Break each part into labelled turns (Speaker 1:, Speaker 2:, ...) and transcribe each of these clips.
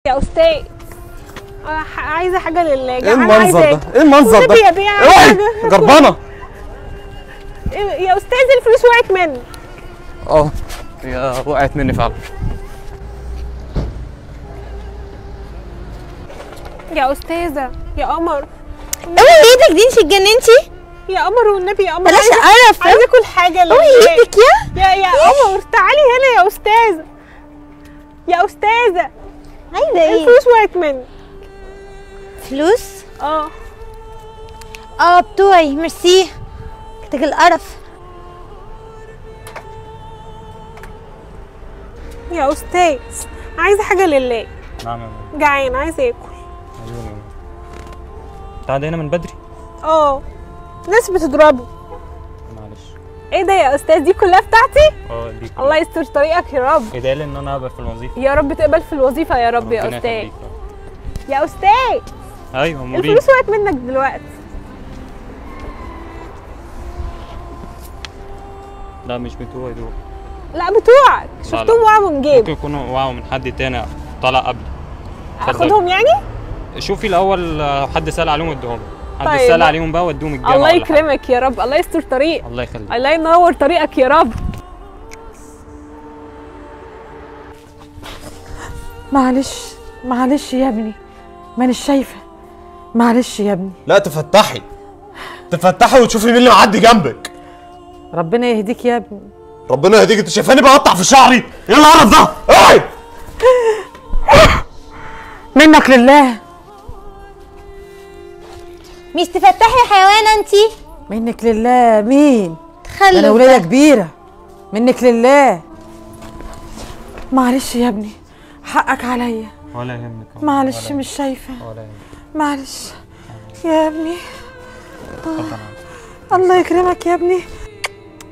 Speaker 1: يا استاذ عايزه حاجه لله.
Speaker 2: ايه المنظر ده؟ ايه المنظر ده؟
Speaker 1: يا بيع
Speaker 2: اوعي جربانه.
Speaker 1: يا استاذ الفلوس وقعت مني.
Speaker 2: هي وقعت مني فعلا.
Speaker 1: يا استاذه يا قمر
Speaker 3: اوعي ايدك دي، انت اتجننتي
Speaker 1: يا قمر والنبي يا قمر.
Speaker 3: بلاش قرف.
Speaker 1: عايزه اكل حاجه لله.
Speaker 3: اوعي ايدك
Speaker 1: يا قمر تعالي هنا يا استاذه. يا استاذه
Speaker 3: عايزه ايه؟
Speaker 1: الفلوس وقعت مني.
Speaker 3: فلوس؟ بتوعي ميرسي. كتك القرف.
Speaker 1: يا استاذ عايزه حاجه لله.
Speaker 4: نعم يا ماما.
Speaker 1: جعان عايزه اكل.
Speaker 4: عيوني. انت قاعد هنا من بدري؟
Speaker 1: ناس بتضربه.
Speaker 4: معلش.
Speaker 1: ايه ده يا استاذ؟ دي كلها بتاعتي؟
Speaker 4: دي
Speaker 1: الله يستر طريقك يا رب.
Speaker 4: ادعي ان انا ابقى في الوظيفه.
Speaker 1: يا رب تقبل في الوظيفه يا رب يا استاذ. يا استاذ
Speaker 4: ايوه مريض.
Speaker 1: الفلوس وقعت منك دلوقتي.
Speaker 4: لا مش بتوعي دول.
Speaker 1: لا بتوعك. شفتهم وقعوا من جيب.
Speaker 4: ممكن يكونوا وقعوا من حد تاني طلع قبلي.
Speaker 1: اخدهم يعني؟
Speaker 4: شوفي الاول حد سال عليهم اديهم. حد
Speaker 1: طيب.
Speaker 4: سال عليهم بقى وديهم الجامعه.
Speaker 1: الله يكرمك يا رب. الله يستر طريق.
Speaker 4: الله يخليك.
Speaker 1: الله ينور طريقك يا رب.
Speaker 5: معلش يا ابني، مانيش شايفه. معلش يا ابني.
Speaker 2: لا تفتحي وتشوفي مين اللي معدي جنبك.
Speaker 5: ربنا يهديك يا ابني.
Speaker 2: ربنا يهديك. انت شايفاني بقطع في شعري؟ ايه القرف ده؟ اوعي
Speaker 5: منك لله.
Speaker 3: مش تفتحي يا حيوانه انتي؟
Speaker 5: منك لله. مين؟
Speaker 3: تخلف.
Speaker 5: انا ولادة كبيره. منك لله. معلش يا ابني، حقك عليا.
Speaker 4: ولا يهمك.
Speaker 5: معلش مش شايفه.
Speaker 4: ولا يهمك.
Speaker 5: معلش يا ابني.
Speaker 4: اتفضل.
Speaker 5: الله يكرمك يا ابني.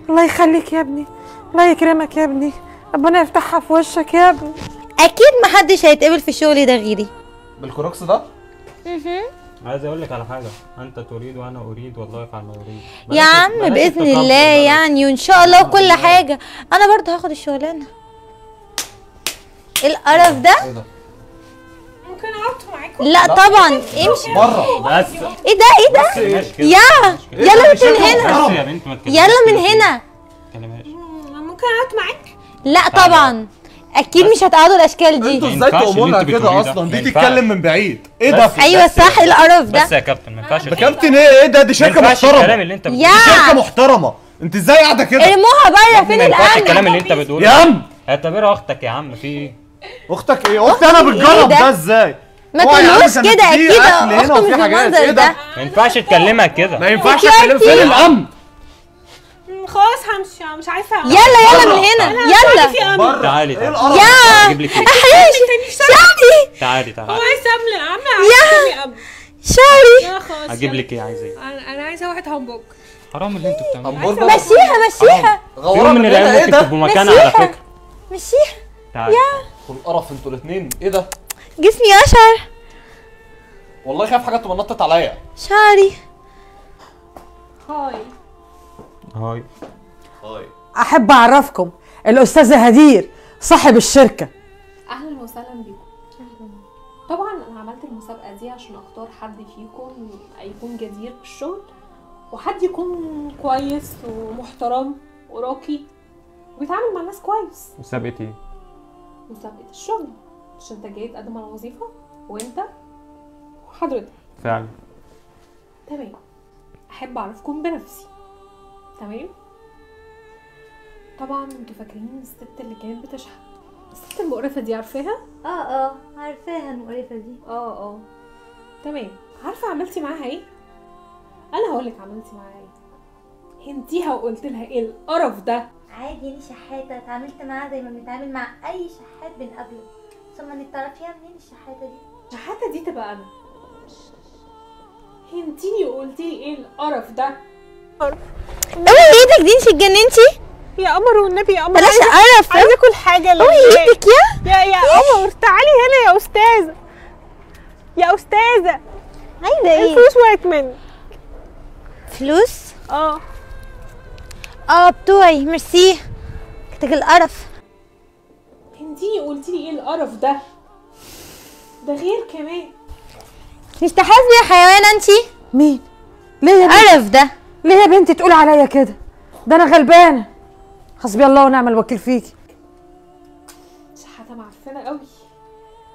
Speaker 5: الله يخليك يا ابني. الله يكرمك يا ابني. ربنا يفتحها في وشك يا ابني.
Speaker 3: اكيد محدش هيتقبل في الشغل ده غيري.
Speaker 2: بالكروكس ده؟
Speaker 4: عايز اقول لك على حاجه، انت تريد وانا اريد والله يفعل ما يريد.
Speaker 3: يا عم باذن الله يعني، وان شاء الله وكل حاجه. انا برضه هاخد الشغلانه. ايه القرف ده؟
Speaker 2: ايه ده؟
Speaker 1: ممكن اقعد معاكم؟
Speaker 3: لا طبعا امشي
Speaker 2: بره.
Speaker 4: بس
Speaker 3: ايه ده؟ يلا من هنا.
Speaker 4: بس يا بنت ما تكلمهاش.
Speaker 3: يلا من هنا.
Speaker 4: ما تكلمهاش.
Speaker 1: ممكن اقعد معاك؟
Speaker 3: لا طبعا اكيد مش هتقعدوا الاشكال دي.
Speaker 2: انتوا ازاي تقومونها كده اصلا؟ دي تتكلم من بعيد. ايه ده؟
Speaker 3: ايوه صح. ايه القرف ده؟
Speaker 4: بس يا كابتن ما ينفعش.
Speaker 2: ده كابتن ايه ده؟ دي شركه محترمه.
Speaker 4: الكلام اللي انت بتقوله.
Speaker 3: يا
Speaker 2: دي شركه محترمه. انت ازاي قاعده كده؟
Speaker 3: ارموها بره. فين
Speaker 4: ما ينفعش
Speaker 3: الامن؟
Speaker 4: الكلام اللي انت بتقوله.
Speaker 2: يا عم
Speaker 4: اعتبرها اختك يا عم. في ايه؟
Speaker 2: اختك ايه؟ اختي انا بتجرب ده ازاي؟
Speaker 3: ما تقولوش كده. اكيد
Speaker 2: اخته
Speaker 3: مش بالمنظر ده.
Speaker 4: ما ينفعش تكلمها كده.
Speaker 2: ما ينفعش اتكلم. فين الامن؟
Speaker 1: خلاص همشي. مش عايزه
Speaker 3: يلا من هنا. يلا
Speaker 2: بره.
Speaker 4: تعالي
Speaker 2: ايه
Speaker 4: تعالي.
Speaker 2: القرف؟
Speaker 3: يا
Speaker 4: اجيب لك ايه؟
Speaker 3: شعري.
Speaker 4: تعالي
Speaker 1: هو
Speaker 4: تعالي.
Speaker 1: عايز املى عامله
Speaker 3: شعري.
Speaker 1: لا خلاص.
Speaker 4: اجيب لك ايه؟ عايزه ايه؟
Speaker 1: انا عايزه واحد همبرجر.
Speaker 4: حرام اللي انتوا بتعملوه.
Speaker 2: همبرجر؟
Speaker 3: مشيها.
Speaker 4: في يوم من الايام ممكن تبقوا مكانها على فكره.
Speaker 3: مشيها.
Speaker 4: تعالي.
Speaker 2: القرف انتوا الاثنين. ايه ده؟
Speaker 3: جسمي اشعر.
Speaker 2: والله خايف حاجه تبقى نطت عليا.
Speaker 3: شعري.
Speaker 1: هاي.
Speaker 4: هاي.
Speaker 5: احب اعرفكم الاستاذه هدير صاحب الشركه.
Speaker 6: اهلا وسهلا بيكم. طبعا انا عملت المسابقه دي عشان اختار حد فيكم يكون جدير بالشغل، وحد يكون كويس ومحترم وراقي وبيتعامل مع الناس كويس.
Speaker 4: مسابقه ايه؟
Speaker 6: مسابقه الشغل، عشان انت جاي تقدم على وظيفه وانت وحضرتك.
Speaker 4: فعلا.
Speaker 6: تمام. احب اعرفكم بنفسي. تمام. طبعا انتوا فاكرين الست اللي كانت بتشحت، الست المقرفه دي، عارفاها؟
Speaker 3: عارفاها المقرفه دي.
Speaker 6: تمام. عارفه عملتي معاها ايه؟ انا هقولك عملتي معاها ايه. هنتيها وقلت لها ايه القرف ده؟
Speaker 3: عادي يعني شحاته. اتعاملت معاها زي ما بنتعامل مع اي شحات بنقابله. ثم انك تعرفيها منين الشحاته دي؟
Speaker 6: الشحاته دي تبقى انا. هنتيني وقلتي لي ايه القرف ده؟
Speaker 3: اوعي ايدك دي. انت اتجننتي؟
Speaker 1: يا قمر والنبي يا قمر.
Speaker 3: بلاش قرف.
Speaker 1: عايزه اكل حاجه لله.
Speaker 3: اوعي ايدك
Speaker 1: يا قمر تعالي هنا يا استاذه. يا استاذه
Speaker 3: عايزه ايه؟
Speaker 1: الفلوس وقعت مني.
Speaker 3: فلوس؟
Speaker 1: اه
Speaker 3: بتوعي ميرسي. كتك القرف.
Speaker 6: هنتيني قلتي لي ايه القرف ده؟ ده غير كمان.
Speaker 3: مش تحاسبي يا حيوانه انتي؟
Speaker 5: مين؟ ليه يا بنتي؟
Speaker 3: قرف ده.
Speaker 5: ليه يا بنتي تقولي عليا كده؟ ده انا غلبانه. حسبي الله ونعم الوكيل فيكي.
Speaker 6: شحاته معفنه قوي،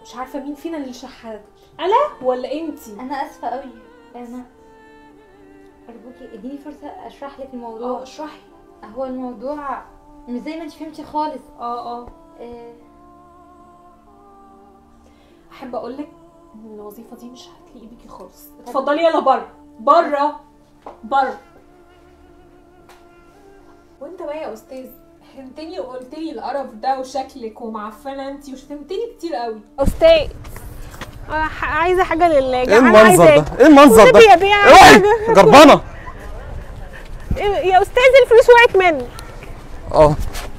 Speaker 6: مش عارفه مين فينا اللي شحات، انا ولا انتي؟
Speaker 3: انا اسفه قوي. انا ارجوكي اديني فرصه اشرح لك الموضوع.
Speaker 6: اشرحي.
Speaker 3: هو الموضوع مش زي ما انت فهمتي خالص.
Speaker 6: احب اقول لك ان الوظيفه دي مش هتليق بيكي خالص. اتفضلي يلا بره بره بره. وانت بقى يا استاذ حرمتني وقلت لي القرف ده وشكلك ومعفنه انتي وشتمتني كتير قوي.
Speaker 1: استاذ عايزه حاجه لله.
Speaker 2: ايه المنظر ده؟ ايه المنظر ده؟
Speaker 1: يا بيع
Speaker 2: اوعي جربانه.
Speaker 1: يا استاذ الفلوس وقعت مني.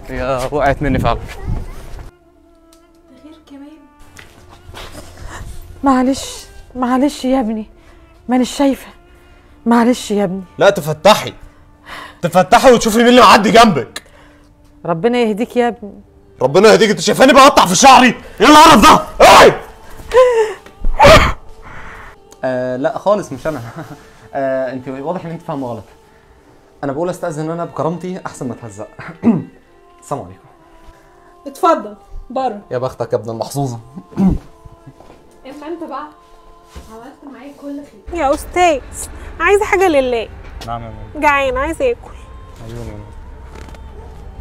Speaker 2: هي وقعت مني فعلا.
Speaker 6: ده غير كمان.
Speaker 5: معلش يا ابني، مانيش شايفه. معلش يا ابني.
Speaker 2: لا تفتحي وتشوفي مين اللي معدي جنبك.
Speaker 5: ربنا يهديك يا ابني.
Speaker 2: ربنا يهديك. انت شايفاني بقطع في شعري؟ ايه القرف ده؟ اوعي.
Speaker 7: لا خالص مش انا. انت واضح ان انت فاهمه غلط. انا بقول استاذن انا بكرامتي احسن ما اتهزق. السلام عليكم.
Speaker 6: اتفضل بره.
Speaker 7: يا بختك يا ابن المحظوظه.
Speaker 6: اما انت بقى عملت معايا كل خير.
Speaker 1: يا استاذ عايزه حاجه لله.
Speaker 4: نعم يا ماما.
Speaker 1: جعان عايزه اكل.
Speaker 4: عيوني يا ماما.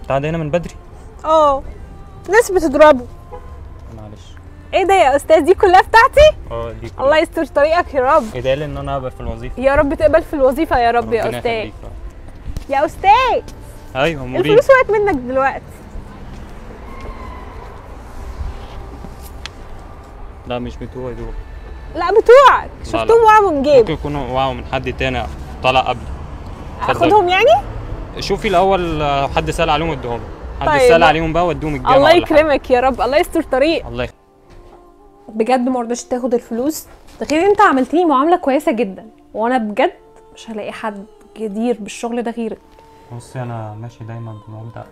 Speaker 4: انت قاعد هنا من بدري؟
Speaker 1: ناس بتضربه.
Speaker 4: معلش.
Speaker 1: ايه ده يا استاذ؟ دي كلها بتاعتي؟
Speaker 4: دي كلها.
Speaker 1: الله يستر طريقك يا رب.
Speaker 4: ادعي ان انا ابقى في الوظيفه.
Speaker 1: يا رب تقبل في الوظيفه يا رب يا
Speaker 4: ربنا
Speaker 1: استاذ.
Speaker 4: يخليك.
Speaker 1: يا استاذ
Speaker 4: ايوه مريض.
Speaker 1: الفلوس وقعت منك دلوقتي.
Speaker 4: لا مش بتوعي دول.
Speaker 1: لا بتوعك. شفتهم وقعوا من جيب.
Speaker 4: ممكن يكونوا وقعوا من حد تاني طلع قبلي.
Speaker 1: اخدهم يعني؟
Speaker 4: شوفي الاول حد سال عليهم اديهم. حد
Speaker 1: طيب.
Speaker 4: سال عليهم بقى وديهم الجامعه.
Speaker 1: الله يكرمك يا رب. الله يستر طريق.
Speaker 4: الله
Speaker 6: بجد ما رضيتش تاخد الفلوس. ده غير انت عملت لي معامله كويسه جدا، وانا بجد مش هلاقي حد جدير بالشغل ده غيرك.
Speaker 4: بصي انا ماشي دايما بمبدا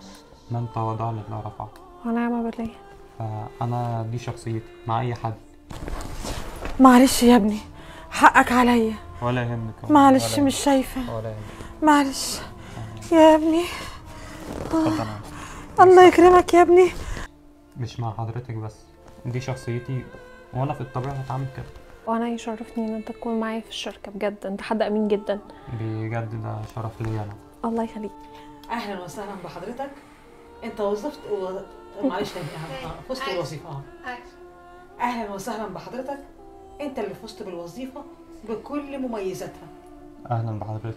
Speaker 4: من تواضع لله رفعه.
Speaker 6: ونعم بالله.
Speaker 4: فانا دي شخصيتي مع اي حد.
Speaker 5: معلش يا ابني حقك عليا.
Speaker 4: ولا يهمك.
Speaker 5: معلش مش شايفه.
Speaker 4: ولا يهمك.
Speaker 5: معلش يا ابني.
Speaker 4: اتفضل.
Speaker 5: الله يكرمك يا ابني.
Speaker 4: مش مع حضرتك بس، دي شخصيتي وانا في الطبيعه هتعامل كده.
Speaker 6: وانا يشرفني ان انت تكون معايا في الشركه. بجد انت حد امين جدا.
Speaker 4: بجد ده شرف ليا انا.
Speaker 6: الله يخليك.
Speaker 8: اهلا وسهلا بحضرتك. انت وظفت معلش تاني. فزت بالوظيفه. اهلا وسهلا بحضرتك. انت اللي فزت بالوظيفه بكل مميزاتها.
Speaker 4: اهلا بحضرتك.